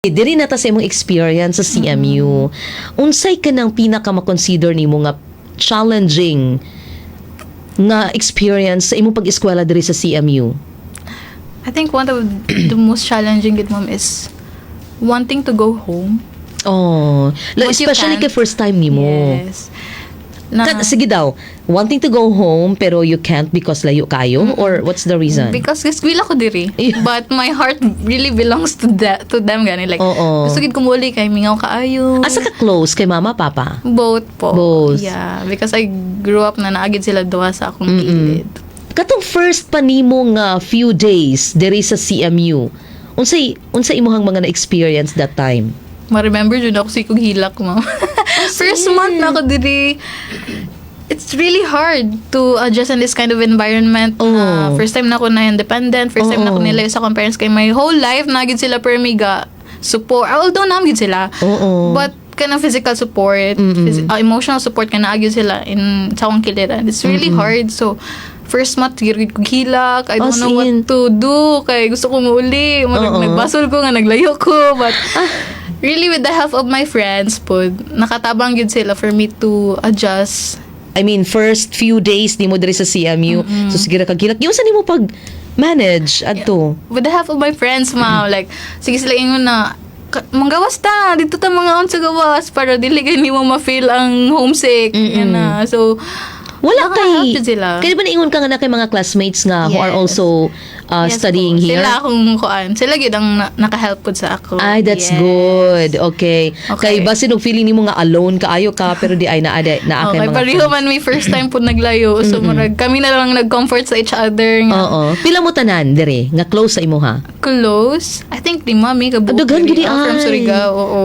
Diri na ta sa imong experience sa CMU. Unsay ka nang pinaka ma-consider nimo nga challenging nga experience sa imong pag-eskwela diri sa CMU? I think one of the most challenging gid ma'am is wanting to go home. Oh, But you especially kay can't. first time nimo. Yes. Sige daw, wanting to go home pero you can't because layo kayo or what's the reason? Because eskwela ko diri. Yeah. But my heart really belongs to them gani. Like, Oo. gusto gid ko muli kay mingaw kaayo. Asa ka close kay mama, papa? Both po. Both. Yeah. Because I grew up na naagid sila duha sa akong gilid. Katong first pa nimo nga few days diri sa CMU. Unsay imong mga na-experience that time? Ma-remember jud ako si kong hilak, ma'am. First month na ako diri. It's really hard to adjust in this kind of environment. Oo. First time na ako na independent. First time na ako Oo. nilayo sa akong parents. Kay my whole life, nagid sila permiga support. Although namgid sila. Oo. But kanang physical support, emotional support ka naagid sila in sa akong kiliran. It's really hard. So, first month, gigid ko hilak. I don't As know what in? to do. Kay gusto ko mauli. Oo. Nagbasol ko nga, naglayo ko. But, really, with the help of my friends po, nakatabang yun sila for me to adjust. I mean, first few days nimo diri sa CMU. So sige ra kag hilak. Yung sa nimo pag manage adto? With the help of my friends, ma'am, like, sige sila ingon na, manggawas ta, dito ta mga on sa gawas para dili kay nimo ma-feel ang homesick. Yan na. So, Wala nakaka-help kay yun sila. Kaya ba naingon ka nga na kay mga classmates nga who are Yes. also Yes studying po. here? Sila akong kuan. Sila gid ang naka-help po sa ako. Ay, that's Yes. good. Okay. Okay. Kay basin og feeling nimo nga alone kaayo ka pero di ay na kay Okay, mga pareho friends. man may first time po naglayo. So, murag, kami na lang nag-comfort sa each other. Nga. Oo. Pila mo tanan dire nga close sa imo ha? Close. I think 5 mi kabuok. Daghan gid I'm from ay. Surigao. Oo.